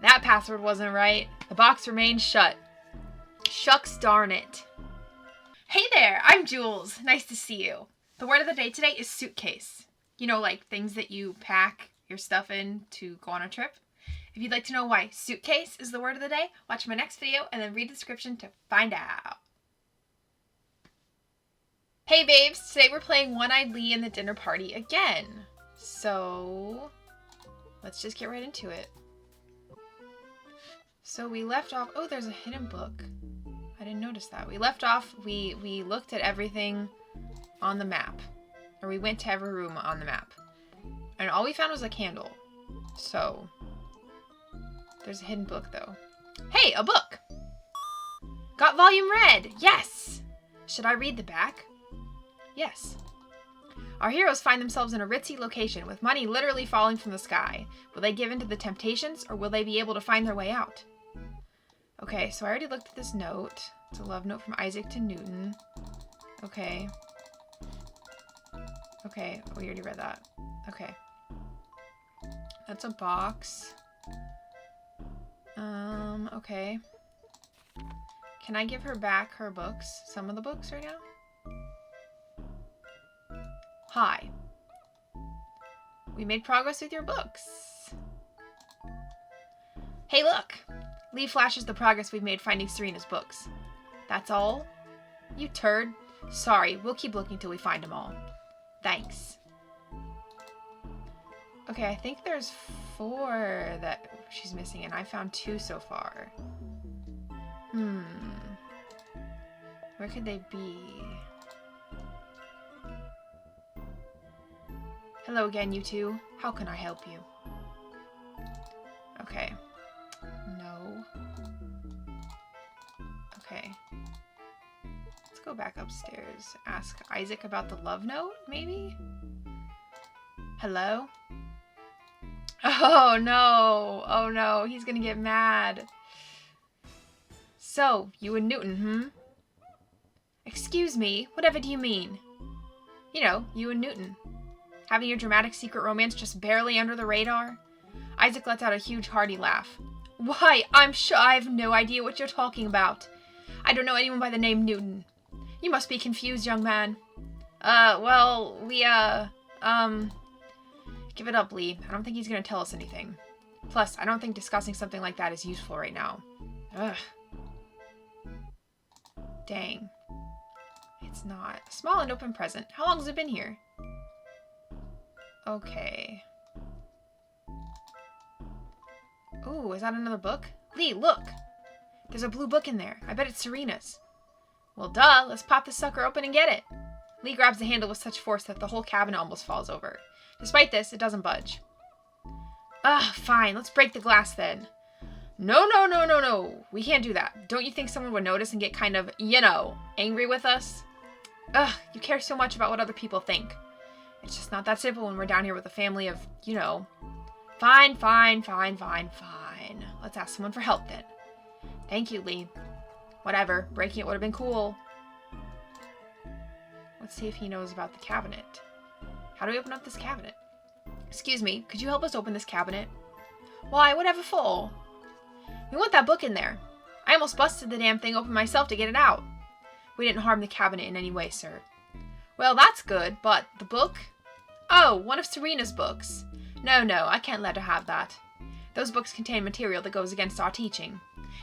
That password wasn't right. The box remained shut. Shucks darn it. Hey there, I'm Jules. Nice to see you. The word of the day today is suitcase. You know, like things that you pack your stuff in to go on a trip. If you'd like to know why suitcase is the word of the day, watch my next video and then read the description to find out. Hey babes, today we're playing One-Eyed Lee in the dinner party again. So, let's just get right into it. So we left off, oh, there's a hidden book. I didn't notice that. We left off, we looked at everything on the map. Or we went to every room on the map. And all we found was a candle. So, there's a hidden book though. Hey, a book! Got volume read! Yes! Should I read the back? Yes. Our heroes find themselves in a ritzy location with money literally falling from the sky. Will they give in to the temptations or will they be able to find their way out? Okay, so I already looked at this note. It's a love note from Isaac to Newton. Okay. Okay, we already read that. Okay. That's a box. Okay. Can I give her back her books? Some of the books right now? Hi. We made progress with your books. Hey, look! Lee flashes the progress we've made finding Serena's books. That's all? You turd. Sorry, we'll keep looking till we find them all. Thanks. Okay, I think there's 4 that she's missing, and I found 2 so far. Where could they be? Hello again, you two. How can I help you? Okay. No. Okay. Let's go back upstairs. Ask Isaac about the love note, maybe? Hello? Oh no! Oh no, he's gonna get mad. So, you and Newton, Excuse me, whatever do you mean? You know, you and Newton. Having your dramatic secret romance just barely under the radar? Isaac lets out a huge hearty laugh. Why, I'm sure I have no idea what you're talking about. I don't know anyone by the name Newton. You must be confused, young man. Well, we, Give it up, Lee. I don't think he's gonna tell us anything. Plus, I don't think discussing something like that is useful right now. Ugh. Dang. It's not. Small and open present. How long has it been here? Okay. Ooh, is that another book? Lee, look! There's a blue book in there. I bet it's Serena's. Well, duh. Let's pop this sucker open and get it. Lee grabs the handle with such force that the whole cabinet almost falls over. Despite this, it doesn't budge. Fine. Let's break the glass then. No. We can't do that. Don't you think someone would notice and get kind of, you know, angry with us? You care so much about what other people think. It's just not that simple when we're down here with a family of, you know. Fine. Let's ask someone for help then. Thank you, Lee. Whatever. Breaking it would have been cool. Let's see if he knows about the cabinet. How do we open up this cabinet? Excuse me, could you help us open this cabinet? Why, whatever for? We want that book in there. I almost busted the damn thing open myself to get it out. We didn't harm the cabinet in any way, sir. Well, that's good, but the book? Oh, one of Serena's books. No, I can't let her have that. Those books contain material that goes against our teaching.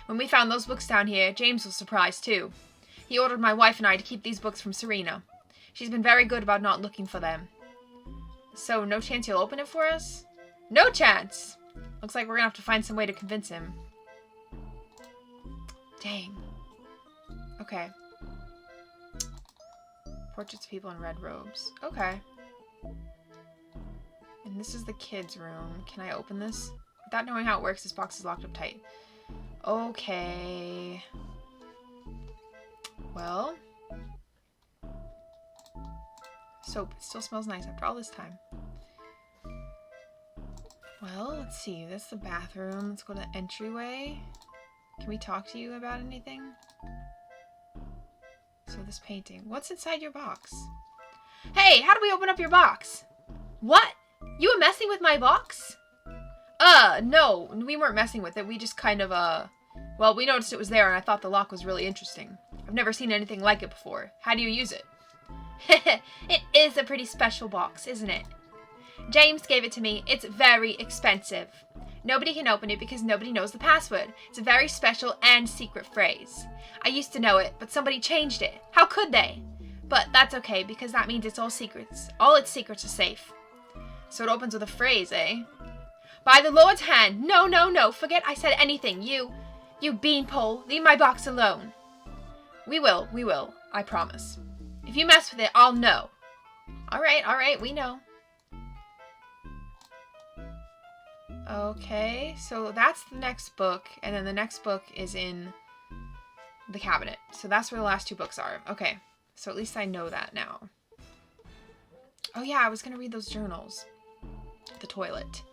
When we found those books down here, James was surprised too. He ordered my wife and I to keep these books from Serena. She's been very good about not looking for them. So, no chance you'll open it for us? No chance! Looks like we're gonna have to find some way to convince him. Dang. Okay. Portraits of people in red robes. Okay. And this is the kids' room. Can I open this? Without knowing how it works, this box is locked up tight. Okay. Well. Soap. It still smells nice after all this time. Well, let's see. This is the bathroom. Let's go to the entryway. Can we talk to you about anything? So this painting. What's inside your box? Hey, how do we open up your box? What? You were messing with my box? No, we weren't messing with it. We just kind of, well, we noticed it was there and I thought the lock was really interesting. I've never seen anything like it before. How do you use it? It is a pretty special box, isn't it? James gave it to me. It's very expensive. Nobody can open it because nobody knows the password. It's a very special and secret phrase. I used to know it, but somebody changed it. How could they? But that's okay because that means it's all secrets. All its secrets are safe. So it opens with a phrase, eh? By the Lord's hand. No, no, no. Forget I said anything. You beanpole. Leave my box alone. We will. I promise. If you mess with it, I'll know. All right. We know. Okay, so that's the next book, and then the next book is in the cabinet. So that's where the last two books are. Okay, so at least I know that now. Oh yeah, I was going to read those journals. The toilet.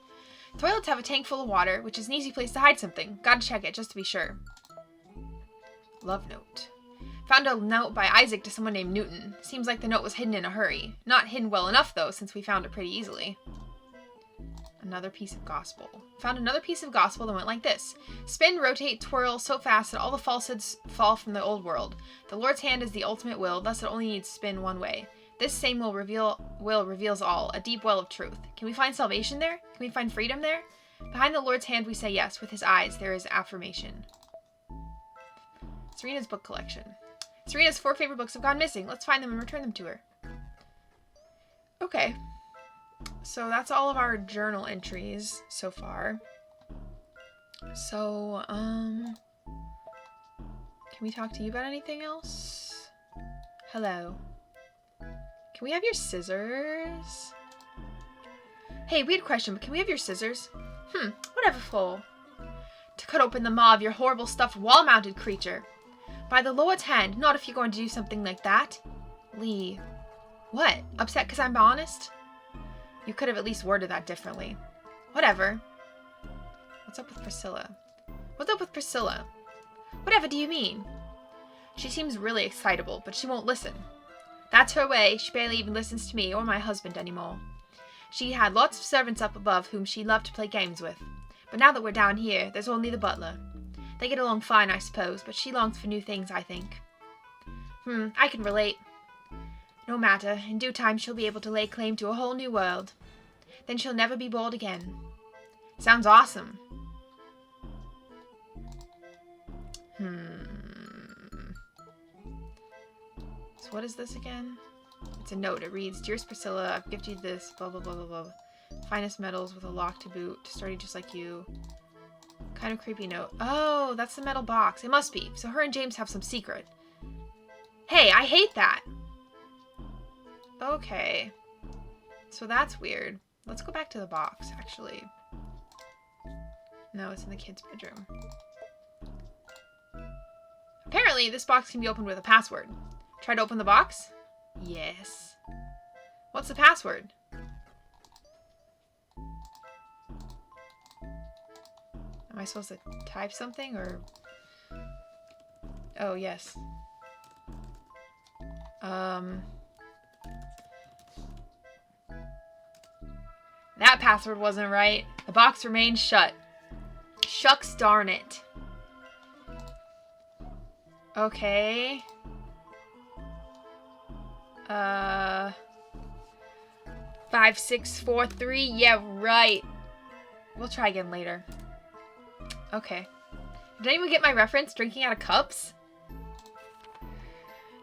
Toilets have a tank full of water, which is an easy place to hide something. Gotta check it, just to be sure. Love note. Found a note by Isaac to someone named Newton. Seems like the note was hidden in a hurry. Not hidden well enough, though, since we found it pretty easily. Another piece of gospel. Found another piece of gospel that went like this. Spin, rotate, twirl so fast that all the falsehoods fall from the old world. The Lord's hand is the ultimate will, thus it only needs to spin one way. This same will reveals all, a deep well of truth. Can we find salvation there? Can we find freedom there? Behind the Lord's hand we say yes. With his eyes there is affirmation. Serena's book collection. Serena's 4 favorite books have gone missing. Let's find them and return them to her. Okay. So that's all of our journal entries so far. So, can we talk to you about anything else? Hello. Can we have your scissors? Hey, weird question, but can we have your scissors? Whatever for. To cut open the maw of your horrible stuffed wall-mounted creature. By the Lord's hand, not if you're going to do something like that. Lee. What? Upset because I'm honest? You could have at least worded that differently. Whatever. What's up with Priscilla? What's up with Priscilla? Whatever do you mean? She seems really excitable, but she won't listen. That's her way. She barely even listens to me or my husband anymore. She had lots of servants up above whom she loved to play games with. But now that we're down here, there's only the butler. They get along fine, I suppose, but she longs for new things, I think. I can relate. No matter, in due time she'll be able to lay claim to a whole new world. Then she'll never be bored again. Sounds awesome. So what is this again? It's a note. It reads, Dearest Priscilla, I've gifted you this, blah, blah, blah, blah, blah. Finest metals with a lock to boot, sturdy just like you. Kind of creepy note. Oh, that's the metal box. It must be. So her and James have some secret. Hey, I hate that. Okay. So that's weird. Let's go back to the box, actually. No, it's in the kid's bedroom. Apparently, this box can be opened with a password. Try to open the box? Yes. What's the password? Am I supposed to type something, or... Oh, yes. That password wasn't right. The box remained shut. Shucks darn it. Okay. 5643. Yeah, right. We'll try again later. Okay. Did anyone get my reference? Drinking out of cups?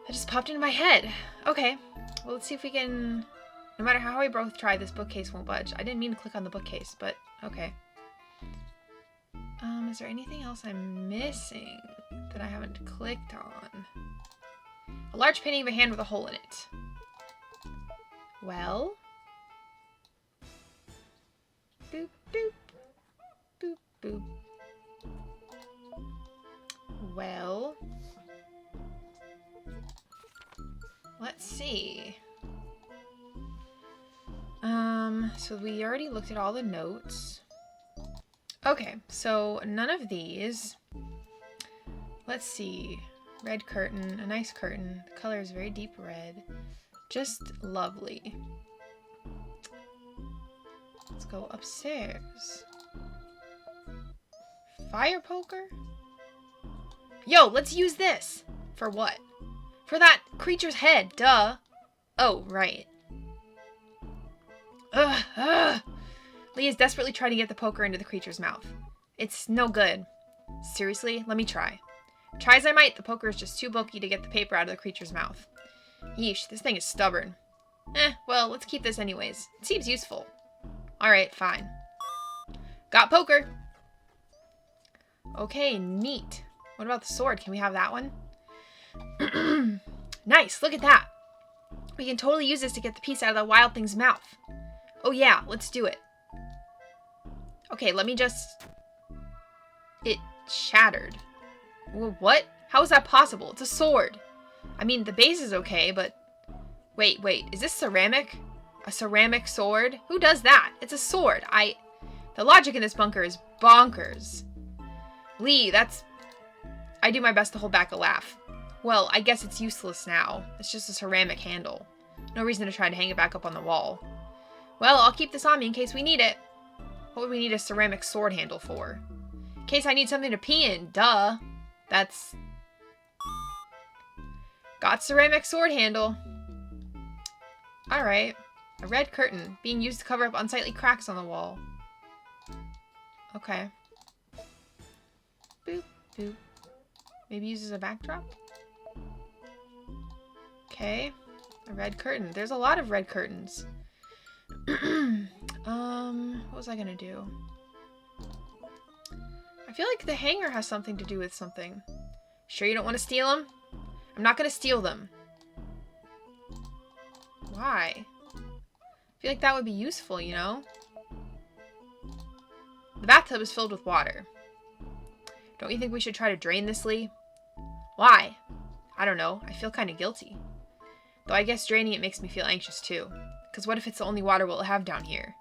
That just popped into my head. Okay. Well, let's see if we can... No matter how I both try, this bookcase won't budge. I didn't mean to click on the bookcase, but okay. Is there anything else I'm missing that I haven't clicked on? A large painting of a hand with a hole in it. Well. Boop, boop. Boop, boop. Well. Let's see. So we already looked at all the notes. Okay, so none of these. Let's see. Red curtain, a nice curtain. The color is very deep red. Just lovely. Let's go upstairs. Fire poker? Yo, let's use this. For what? For that creature's head, duh. Oh, right. Ugh. Lee is desperately trying to get the poker into the creature's mouth. It's no good. Seriously? Let me try. Try as I might, the poker is just too bulky to get the paper out of the creature's mouth. Yeesh, this thing is stubborn. Well, let's keep this anyways. It seems useful. Alright, fine. Got poker! Okay, neat. What about the sword? Can we have that one? Nice, look at that! We can totally use this to get the piece out of that wild thing's mouth. Oh yeah, let's do it. Okay, let me just... It shattered. What? How is that possible? It's a sword. I mean, the base is okay, but... Wait, is this ceramic? A ceramic sword? Who does that? It's a sword. The logic in this bunker is bonkers. Lee, that's... I do my best to hold back a laugh. Well, I guess it's useless now. It's just a ceramic handle. No reason to try to hang it back up on the wall. Well, I'll keep this on me in case we need it. What would we need a ceramic sword handle for? In case I need something to pee in, duh. That's... Got ceramic sword handle. Alright. A red curtain, being used to cover up unsightly cracks on the wall. Okay. Boop, boop. Maybe use as a backdrop? Okay. A red curtain. There's a lot of red curtains. What was I gonna do? I feel like the hanger has something to do with something. Sure you don't want to steal them? I'm not gonna steal them. Why? I feel like that would be useful, you know? The bathtub is filled with water. Don't you think we should try to drain this, Lee? Why? I don't know. I feel kind of guilty. Though I guess draining it makes me feel anxious too. Because what if it's the only water we'll have down here?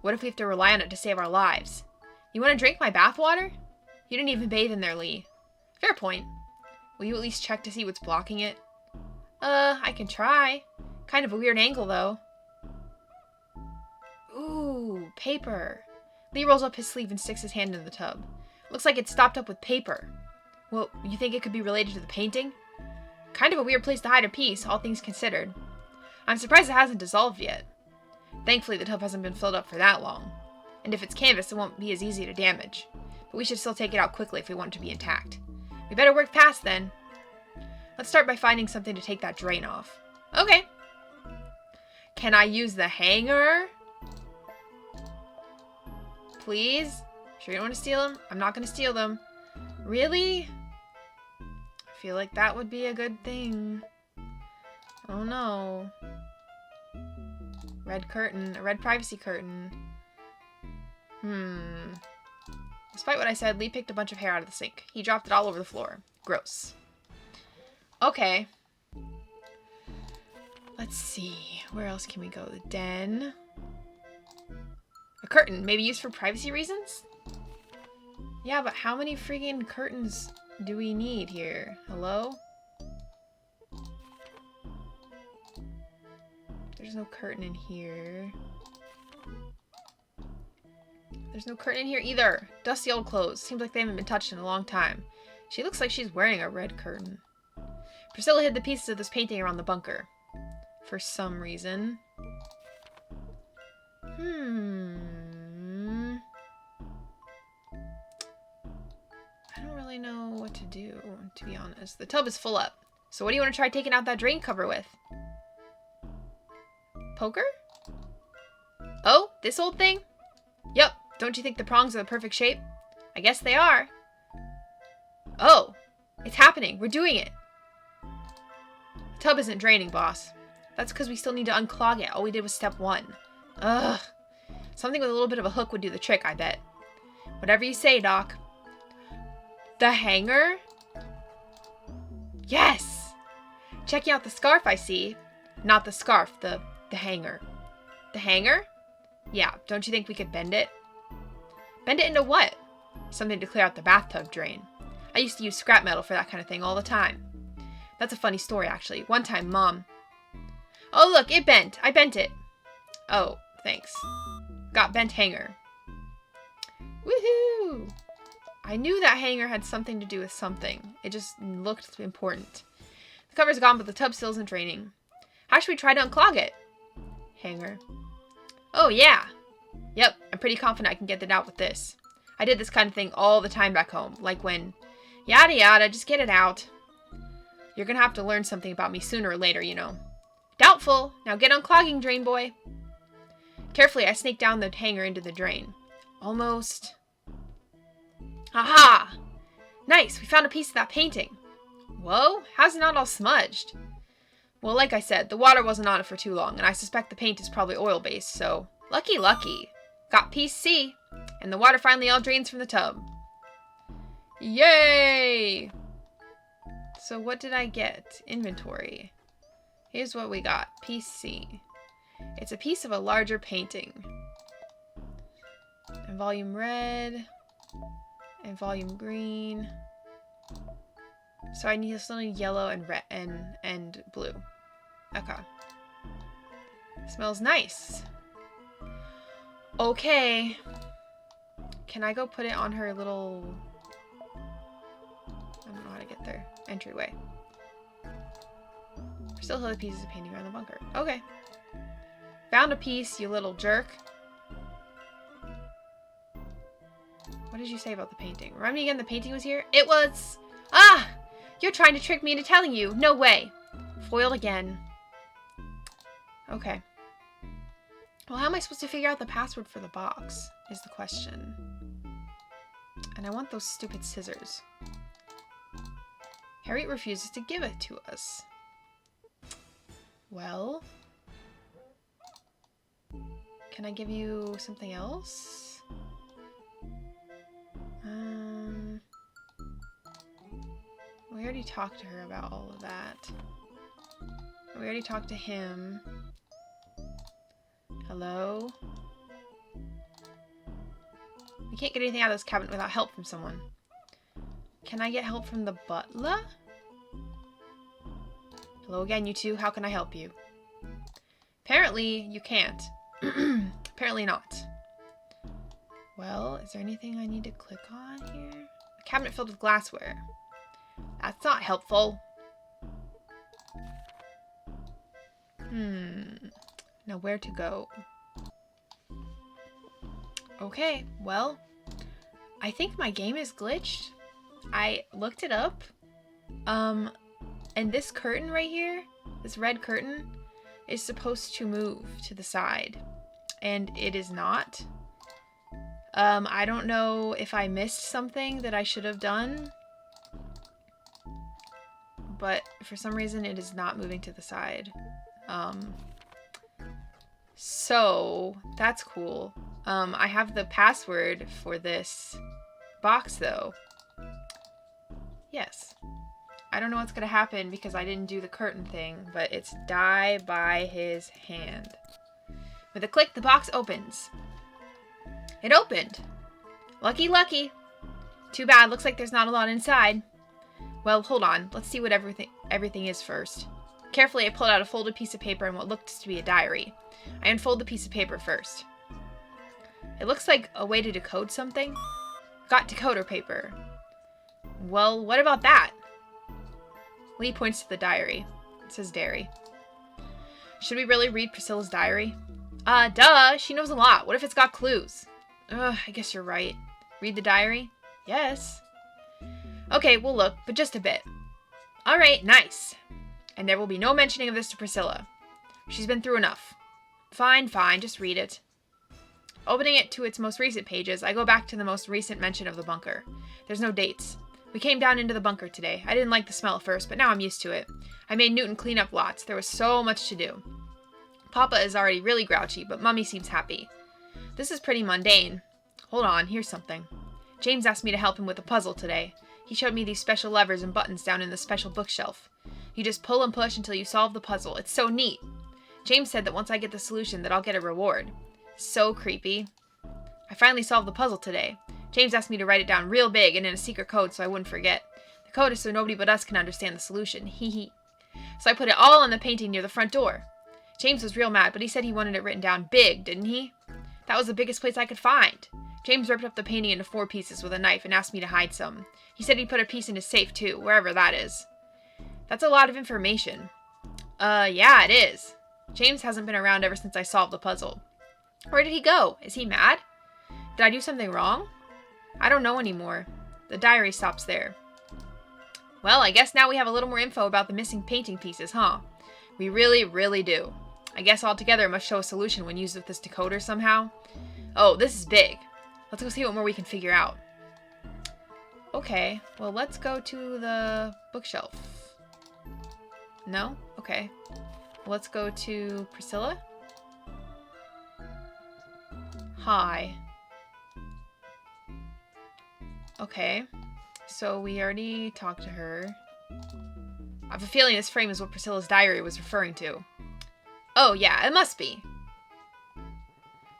What if we have to rely on it to save our lives? You want to drink my bath water? You didn't even bathe in there, Lee. Fair point. Will you at least check to see what's blocking it? I can try. Kind of a weird angle, though. Ooh, paper. Lee rolls up his sleeve and sticks his hand in the tub. Looks like it's stopped up with paper. Well, you think it could be related to the painting? Kind of a weird place to hide a piece, all things considered. I'm surprised it hasn't dissolved yet. Thankfully, the tub hasn't been filled up for that long. And if it's canvas, it won't be as easy to damage. But we should still take it out quickly if we want it to be intact. We better work fast, then. Let's start by finding something to take that drain off. Okay. Can I use the hanger? Please? Sure you don't want to steal them? I'm not going to steal them. Really? I feel like that would be a good thing. Oh no. Red curtain. A red privacy curtain. Despite what I said, Lee picked a bunch of hair out of the sink. He dropped it all over the floor. Gross. Okay. Let's see. Where else can we go? The den. A curtain. Maybe used for privacy reasons? Yeah, but how many friggin' curtains do we need here? Hello? There's no curtain in here. There's no curtain in here either. Dusty old clothes. Seems like they haven't been touched in a long time. She looks like she's wearing a red curtain. Priscilla hid the pieces of this painting around the bunker. For some reason. I don't really know what to do, to be honest. The tub is full up. So what do you want to try taking out that drain cover with? Poker? Oh, this old thing? Yup. Don't you think the prongs are the perfect shape? I guess they are. Oh, it's happening. We're doing it. The tub isn't draining, boss. That's because we still need to unclog it. All we did was step 1. Ugh. Something with a little bit of a hook would do the trick, I bet. Whatever you say, Doc. The hanger? Yes! Checking out the scarf, I see. Not the scarf, the hanger. The hanger? Yeah, don't you think we could bend it? Bend it into what? Something to clear out the bathtub drain. I used to use scrap metal for that kind of thing all the time. That's a funny story, actually. One time, Mom... Oh, look, it bent. I bent it. Oh, Thanks. Got bent hanger. Woohoo! I knew that hanger had something to do with something. It just looked important. The cover's gone, but the tub still isn't draining. How should we try to unclog it? Hanger. Oh, yeah. Yep, I'm pretty confident I can get it out with this. I did this kind of thing all the time back home. Like when, yada yada, just get it out. You're gonna have to learn something about me sooner or later, you know. Doubtful. Now get unclogging, drain boy. Carefully, I snaked down the hanger into the drain. Almost. Aha! Nice, we found a piece of that painting. Whoa, how's it not all smudged? Well, like I said, the water wasn't on it for too long, and I suspect the paint is probably oil-based, so lucky. Got piece C, and the water finally all drains from the tub. Yay! So what did I get? Inventory. Here's what we got. Piece C. It's a piece of a larger painting. And volume red. And volume green. So I still need yellow and red and blue. Okay. Smells nice. Okay. Can I go put it on her little... I don't know how to get there. Entryway. Still have the pieces of painting around the bunker. Okay. Found a piece, you little jerk. What did you say about the painting? Remind me again, the painting was here? It was... Ah! You're trying to trick me into telling you. No way. Foiled again. Okay. Well, how am I supposed to figure out the password for the box? Is the question. And I want those stupid scissors. Harriet refuses to give it to us. Well... Can I give you something else? We already talked to her about all of that. We already talked to him. Hello? We can't get anything out of this cabinet without help from someone. Can I get help from the butler? Hello again, you two. How can I help you? Apparently, you can't. Apparently not. Well, is there anything I need to click on here? A cabinet filled with glassware. That's not helpful. Now where to go? Okay, well, I think my game is glitched. I looked it up. And this curtain right here, this red curtain, is supposed to move to the side. And it is not. I don't know if I missed something that I should have done. But for some reason it is not moving to the side. So that's cool. I have the password for this box though. Yes. I don't know what's gonna happen because I didn't do the curtain thing, but it's die by his hand. With a click, the box opens. It opened. Lucky. Too bad, looks like there's not a lot inside. Well, hold on. Let's see what everything is first. Carefully, I pulled out a folded piece of paper and what looked to be a diary. I unfold the piece of paper first. It looks like a way to decode something. Got decoder paper. Well, what about that? Lee points to the diary. It says dairy. Should we really read Priscilla's diary? Duh! She knows a lot. What if it's got clues? I guess you're right. Read the diary? Yes. Okay, we'll look, but just a bit. Alright, nice. And there will be no mentioning of this to Priscilla. She's been through enough. Fine, just read it. Opening it to its most recent pages, I go back to the most recent mention of the bunker. There's no dates. We came down into the bunker today. I didn't like the smell at first, but now I'm used to it. I made Newton clean up lots. There was so much to do. Papa is already really grouchy, but Mummy seems happy. This is pretty mundane. Hold on, here's something. James asked me to help him with a puzzle today. He showed me these special levers and buttons down in the special bookshelf. You just pull and push until you solve the puzzle. It's so neat. James said that once I get the solution that I'll get a reward. So creepy. I finally solved the puzzle today. James asked me to write it down real big and in a secret code so I wouldn't forget. The code is so nobody but us can understand the solution. Hee hee. So I put it all on the painting near the front door. James was real mad, but he said he wanted it written down big, didn't he? That was the biggest place I could find. James ripped up the painting into 4 pieces with a knife and asked me to hide some. He said he'd put a piece in his safe too, wherever that is. That's a lot of information. Yeah, it is. James hasn't been around ever since I solved the puzzle. Where did he go? Is he mad? Did I do something wrong? I don't know anymore. The diary stops there. Well, I guess now we have a little more info about the missing painting pieces, huh? We really, really do. I guess altogether it must show a solution when used with this decoder somehow. Oh, this is big. Let's go see what more we can figure out. Okay, well, let's go to the bookshelf. No? Okay. Let's go to Priscilla. Hi. Okay. So we already talked to her. I have a feeling this frame is what Priscilla's diary was referring to. Oh, yeah, it must be.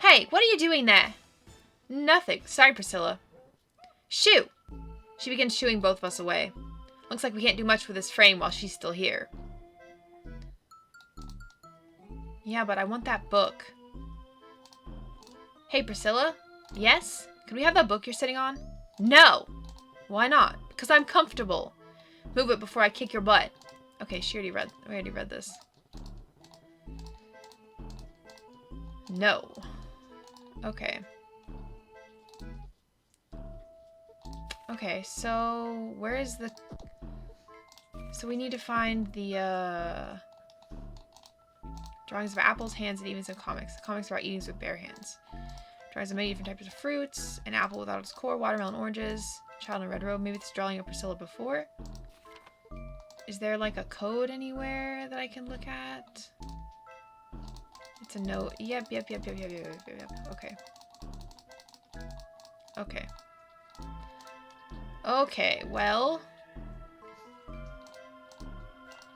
Hey, what are you doing there? Nothing. Sorry, Priscilla. Shoo! She begins shooing both of us away. Looks like we can't do much with this frame while she's still here. Yeah, but I want that book. Hey, Priscilla? Yes? Can we have that book you're sitting on? No! Why not? Because I'm comfortable. Move it before I kick your butt. Okay, we already read this. No. Okay. Okay, so where is the... So we need to find the, drawings of apples, hands, and eatings of comics. The comics are about eatings with bare hands. Drawings of many different types of fruits. An apple without its core, watermelon, oranges. Child in a red robe. Maybe it's drawing of Priscilla before. Is there like a code anywhere that I can look at? It's a note. Yep. Okay. Okay. Okay, well.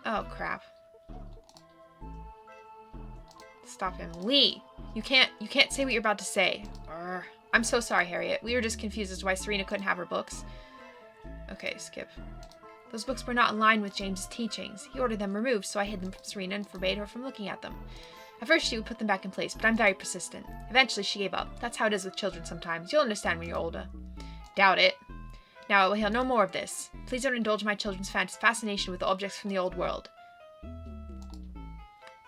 Oh, crap. Stop him. Lee! You can't say what you're about to say. Urgh. I'm so sorry, Harriet. We were just confused as to why Serena couldn't have her books. Okay, skip. Those books were not in line with James's teachings. He ordered them removed, so I hid them from Serena and forbade her from looking at them. At first, she would put them back in place, but I'm very persistent. Eventually, she gave up. That's how it is with children sometimes. You'll understand when you're older. Doubt it. Now, I will hear no more of this. Please don't indulge my children's fascination with objects from the old world.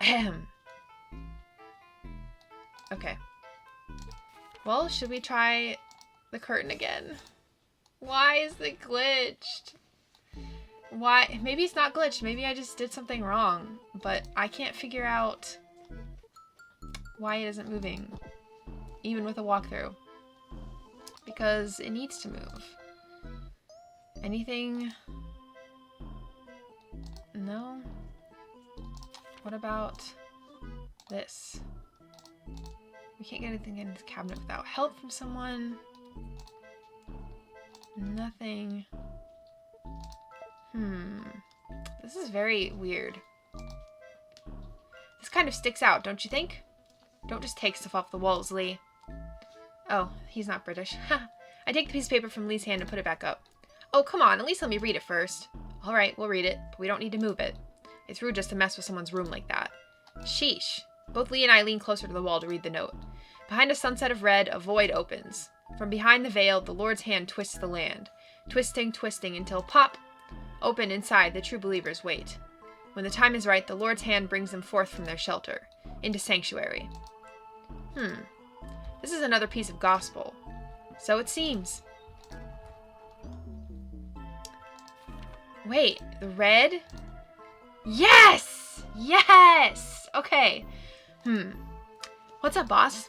Ahem. Okay. Well, should we try the curtain again? Why is it glitched? Why? Maybe it's not glitched. Maybe I just did something wrong. But I can't figure out why it isn't moving. Even with a walkthrough. Because it needs to move. Anything? No? What about this? We can't get anything in this cabinet without help from someone. Nothing. This is very weird. This kind of sticks out, don't you think? Don't just take stuff off the walls, Lee. Oh, he's not British. I take the piece of paper from Lee's hand and put it back up. Oh, come on, at least let me read it first. Alright, we'll read it, but we don't need to move it. It's rude just to mess with someone's room like that. Sheesh. Both Lee and I lean closer to the wall to read the note. Behind a sunset of red, a void opens. From behind the veil, the Lord's hand twists the land. Twisting, twisting, until pop! Open inside, the true believers wait. When the time is right, the Lord's hand brings them forth from their shelter. Into sanctuary. This is another piece of gospel. So it seems. Wait, the red? Yes! Yes! Okay. What's up, boss?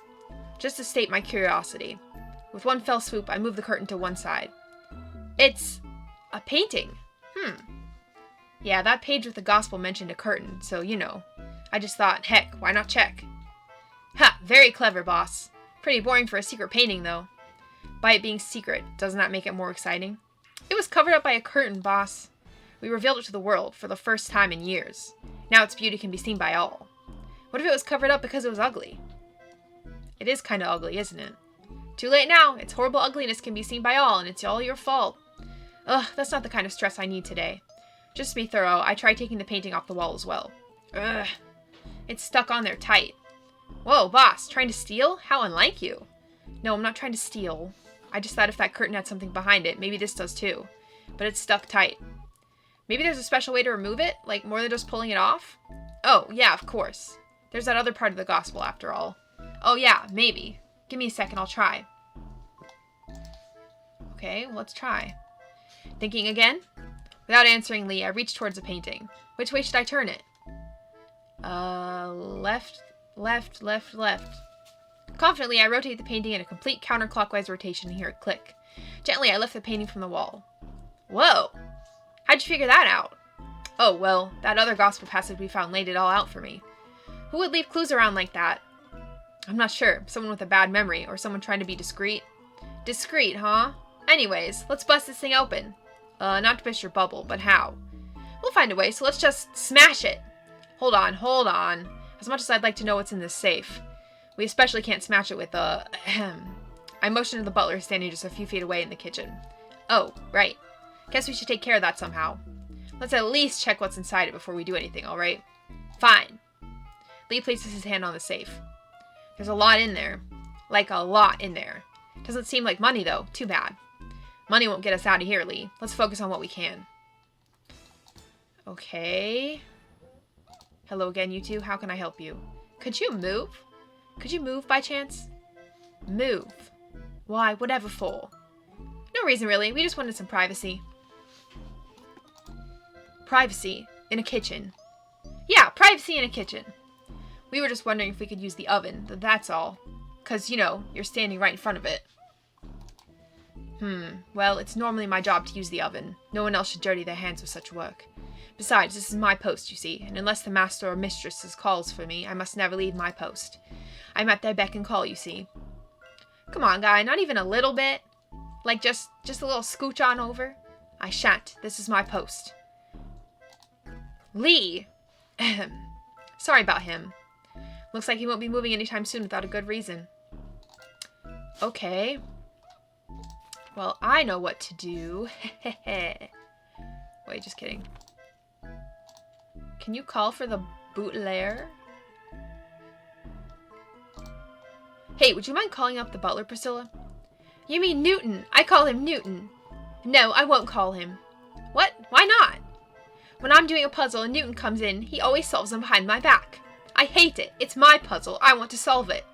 Just to state my curiosity. With one fell swoop, I move the curtain to one side. It's a painting. Yeah, that page with the gospel mentioned a curtain, so you know. I just thought, heck, why not check? Ha! Very clever, boss. Pretty boring for a secret painting, though. By it being secret, doesn't that make it more exciting? It was covered up by a curtain, boss. We revealed it to the world for the first time in years. Now its beauty can be seen by all. What if it was covered up because it was ugly? It is kind of ugly, isn't it? Too late now. Its horrible ugliness can be seen by all, and it's all your fault. Ugh, that's not the kind of stress I need today. Just to be thorough, I tried taking the painting off the wall as well. Ugh. It's stuck on there tight. Whoa, boss, trying to steal? How unlike you. No, I'm not trying to steal. I just thought if that curtain had something behind it, maybe this does too. But it's stuck tight. Maybe there's a special way to remove it? Like more than just pulling it off? Oh, yeah, of course. There's that other part of the gospel after all. Oh yeah, maybe. Give me a second, I'll try. Okay, well, let's try. Thinking again? Without answering Lee, I reached towards the painting. Which way should I turn it? Left, left, left, left. Confidently, I rotate the painting in a complete counterclockwise rotation and hear it click. Gently, I lift the painting from the wall. Whoa! How'd you figure that out? Oh, well, that other gospel passage we found laid it all out for me. Who would leave clues around like that? I'm not sure. Someone with a bad memory, or someone trying to be discreet. Discreet, huh? Anyways, let's bust this thing open. Not to burst your bubble, but how? We'll find a way, so let's just smash it. Hold on. As much as I'd like to know what's in this safe, we especially can't smash it with I motioned to the butler standing just a few feet away in the kitchen. Oh, right. Guess we should take care of that somehow. Let's at least check what's inside it before we do anything, alright? Fine. Lee places his hand on the safe. There's a lot in there. Like a lot in there. Doesn't seem like money, though. Too bad. Money won't get us out of here, Lee. Let's focus on what we can. Okay. Hello again, you two. How can I help you? Could you move? Could you move by chance? Move. Why, whatever for? No reason, really. We just wanted some privacy. Privacy in a kitchen. Yeah, privacy in a kitchen. We were just wondering if we could use the oven. That's all. 'Cause, you know, you're standing right in front of it. Well, it's normally my job to use the oven. No one else should dirty their hands with such work. Besides, this is my post, you see, and unless the master or mistress calls for me, I must never leave my post. I'm at their beck and call, you see. Come on, guy, not even a little bit? Like, just a little scooch on over? I shan't. This is my post. Lee! Sorry about him. Looks like he won't be moving anytime soon without a good reason. Okay. Well, I know what to do. Wait, just kidding. Can you call for the bootlair? Hey, would you mind calling up the butler, Priscilla? You mean Newton. I call him Newton. No, I won't call him. What? Why not? When I'm doing a puzzle and Newton comes in, he always solves them behind my back. I hate it. It's my puzzle. I want to solve it.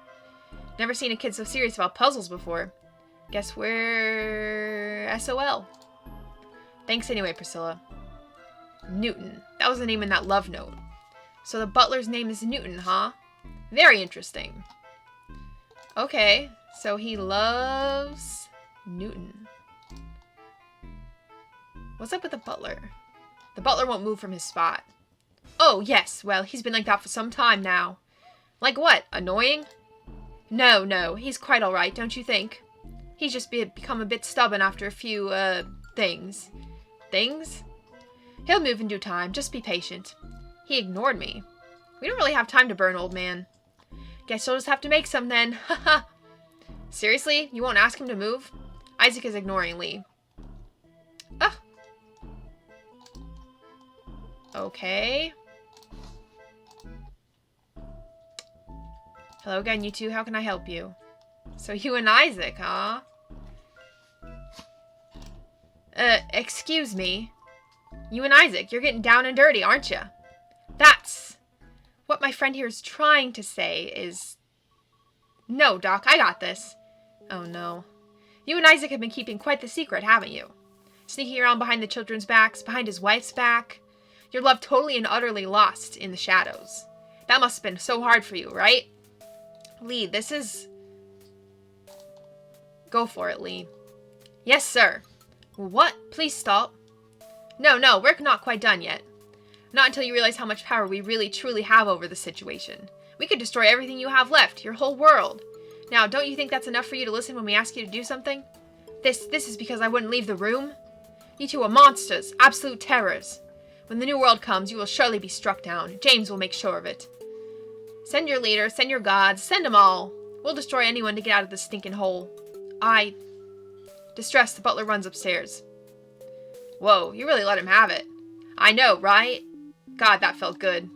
Never seen a kid so serious about puzzles before. Guess we're SOL. Thanks anyway, Priscilla. Newton. That was the name in that love note. So the butler's name is Newton, huh? Very interesting. Okay, so he loves Newton. What's up with the butler? The butler won't move from his spot. Oh, yes, well, he's been like that for some time now. Like what? Annoying? No, he's quite alright, don't you think? He's just become a bit stubborn after a few, things. Things? He'll move in due time, just be patient. He ignored me. We don't really have time to burn, old man. Guess you'll just have to make some then, haha. Seriously? You won't ask him to move? Isaac is ignoring Lee. Ah. Okay. Hello again, you two. How can I help you? So you and Isaac, huh? Excuse me. You and Isaac, you're getting down and dirty, aren't you? That's what my friend here is trying to say is... No, Doc, I got this. Oh, no. You and Isaac have been keeping quite the secret, haven't you? Sneaking around behind the children's backs, behind his wife's back. Your love totally and utterly lost in the shadows. That must have been so hard for you, right? Lee, this is... Go for it, Lee. Yes, sir. What? Please stop. No, we're not quite done yet. Not until you realize how much power we really truly have over the situation. We could destroy everything you have left, your whole world. Now, don't you think that's enough for you to listen when we ask you to do something? This is because I wouldn't leave the room? You two are monsters, absolute terrors. When the new world comes, you will surely be struck down. James will make sure of it. Send your leader, send your gods, send them all. We'll destroy anyone to get out of this stinking hole. Distressed, the butler runs upstairs. Whoa, you really let him have it. I know, right? God, that felt good.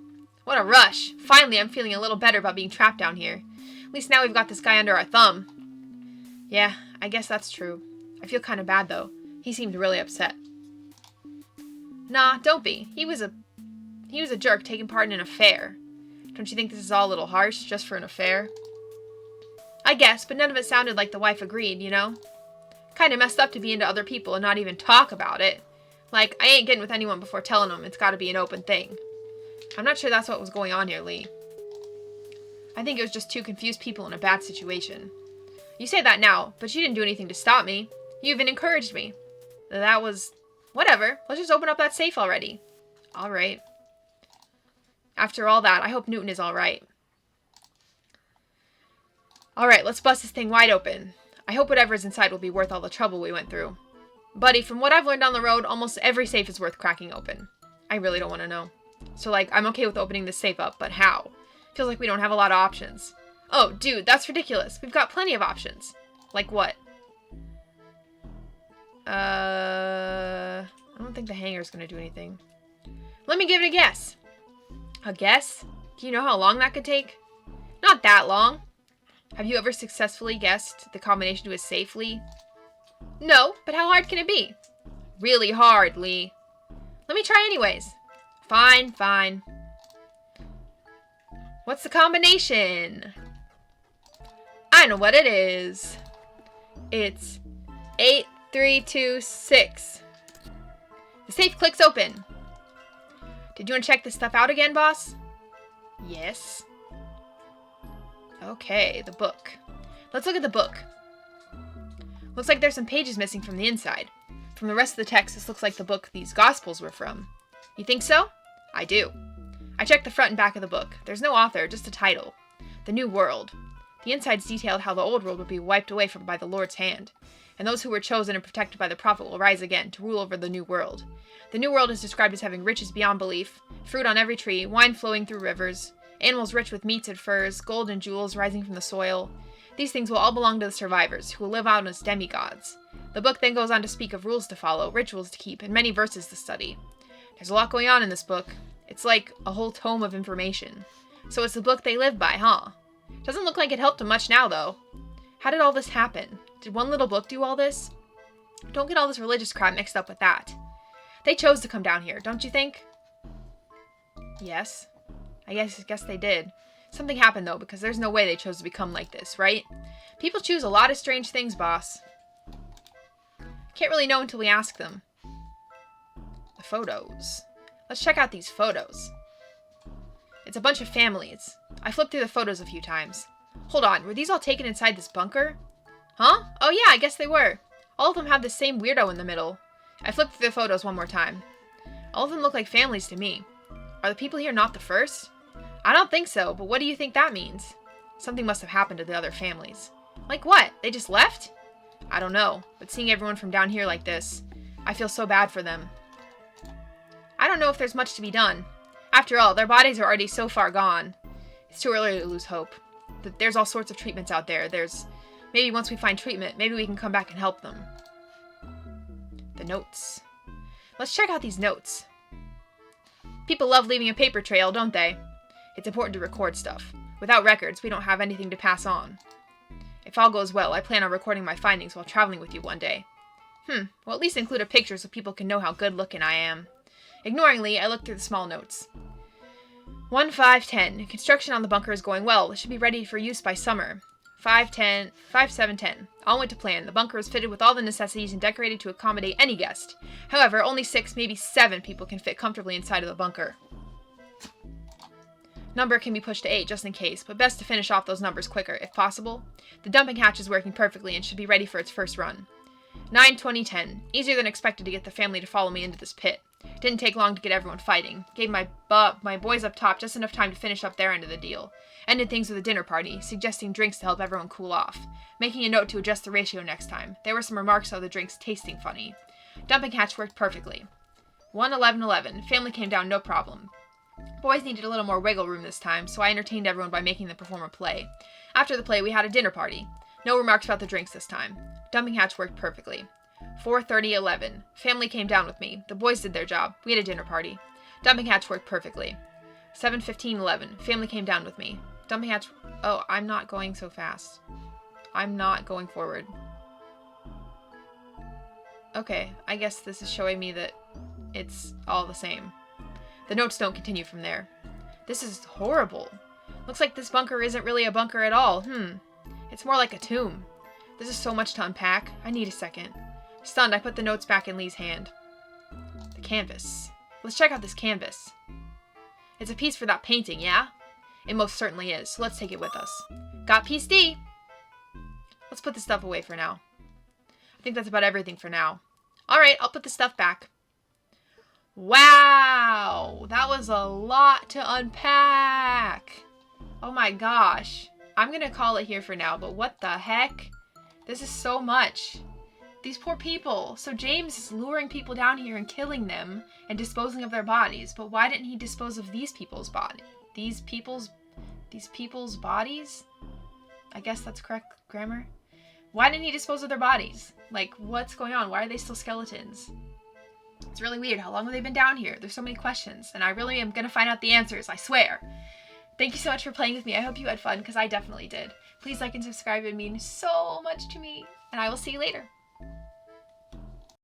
What a rush. Finally, I'm feeling a little better about being trapped down here. At least now we've got this guy under our thumb. Yeah, I guess that's true. I feel kind of bad, though. He seemed really upset. Nah, don't be. He was a jerk taking part in an affair. Don't you think this is all a little harsh, just for an affair? I guess, but none of it sounded like the wife agreed, you know? Kinda messed up to be into other people and not even talk about it. Like, I ain't getting with anyone before telling them. It's gotta be an open thing. I'm not sure that's what was going on here, Lee. I think it was just two confused people in a bad situation. You say that now, but you didn't do anything to stop me. You even encouraged me. That was... Whatever. Let's just open up that safe already. Alright. After all that, I hope Newton is alright. Alright, let's bust this thing wide open. I hope whatever's inside will be worth all the trouble we went through. Buddy, from what I've learned on the road, almost every safe is worth cracking open. I really don't want to know. So, like, I'm okay with opening this safe up, but how? Feels like we don't have a lot of options. Oh, dude, that's ridiculous. We've got plenty of options. Like what? I don't think the hanger's gonna do anything. Let me give it a guess. A guess? Do you know how long that could take? Not that long. Have you ever successfully guessed the combination to a safe, Lee? No, but how hard can it be? Really hard, Lee. Let me try anyways. Fine, fine. What's the combination? I know what it is. It's 8326. The safe clicks open. Did you want to check this stuff out again, boss? Yes. Okay, the book. Let's look at the book. Looks like there's some pages missing from the inside. From the rest of the text, this looks like the book these Gospels were from. You think so? I do. I checked the front and back of the book. There's no author, just a title. The New World. The insides detailed how the old world would be wiped away by the Lord's hand, and those who were chosen and protected by the prophet will rise again to rule over the new world. The new world is described as having riches beyond belief, fruit on every tree, wine flowing through rivers, animals rich with meats and furs, gold and jewels rising from the soil. These things will all belong to the survivors, who will live out as demigods. The book then goes on to speak of rules to follow, rituals to keep, and many verses to study. There's a lot going on in this book. It's like a whole tome of information. So it's the book they live by, huh? Doesn't look like it helped them much now, though. How did all this happen? Did one little book do all this? Don't get all this religious crap mixed up with that. They chose to come down here, don't you think? Yes. I guess they did. Something happened, though, because there's no way they chose to become like this, right? People choose a lot of strange things, boss. Can't really know until we ask them. The photos. Let's check out these photos. It's a bunch of families. I flipped through the photos a few times. Hold on, were these all taken inside this bunker? Huh? Oh yeah, I guess they were. All of them have the same weirdo in the middle. I flipped through the photos one more time. All of them look like families to me. Are the people here not the first? I don't think so, but what do you think that means? Something must have happened to the other families. Like what? They just left? I don't know, but seeing everyone from down here like this, I feel so bad for them. I don't know if there's much to be done. After all, their bodies are already so far gone. It's too early to lose hope. There's all sorts of treatments out there. Maybe once we find treatment, maybe we can come back and help them. The notes. Let's check out these notes. People love leaving a paper trail, don't they? It's important to record stuff. Without records, we don't have anything to pass on. If all goes well, I plan on recording my findings while traveling with you one day. Well, at least include a picture so people can know how good-looking I am. Ignoringly, I looked through the small notes. 1-5-10. Construction on the bunker is going well. It should be ready for use by summer. 5-10. 5-7-10. All went to plan. The bunker is fitted with all the necessities and decorated to accommodate any guest. However, only 6, maybe 7 people can fit comfortably inside of the bunker. Number can be pushed to 8 just in case, but best to finish off those numbers quicker, if possible. The dumping hatch is working perfectly and should be ready for its first run. 9-20-10. Easier than expected to get the family to follow me into this pit. Didn't take long to get everyone fighting. Gave my boys up top just enough time to finish up their end of the deal. Ended things with a dinner party, suggesting drinks to help everyone cool off. Making a note to adjust the ratio next time. There were some remarks of the drinks tasting funny. Dumping hatch worked perfectly. 1-11-11. Family came down no problem. Boys needed a little more wiggle room this time, so I entertained everyone by making the performer play. After the play, we had a dinner party. No remarks about the drinks this time. Dumping hatch worked perfectly. 4:30-11. Family came down with me. The boys did their job. We had a dinner party. Dumping hatch worked perfectly. 7:15:11. Family came down with me. Dumping hatch. Oh, I'm not going so fast. I'm not going forward. Okay, I guess this is showing me that it's all the same. The notes don't continue from there. This is horrible. Looks like this bunker isn't really a bunker at all. It's more like a tomb. This is so much to unpack. I need a second. Stunned, I put the notes back in Lee's hand. The canvas. Let's check out this canvas. It's a piece for that painting, yeah? It most certainly is, so let's take it with us. Got piece D! Let's put the stuff away for now. I think that's about everything for now. Alright, I'll put the stuff back. Wow! That was a lot to unpack! Oh my gosh. I'm gonna call it here for now, but what the heck? This is so much. These poor people. So James is luring people down here and killing them and disposing of their bodies. But why didn't he dispose of these people's body? These people's bodies? I guess that's correct grammar. Why didn't he dispose of their bodies? Like, what's going on? Why are they still skeletons? It's really weird. How long have they been down here? There's so many questions, and I really am going to find out the answers, I swear. Thank you so much for playing with me. I hope you had fun, because I definitely did. Please like and subscribe. It means so much to me, and I will see you later.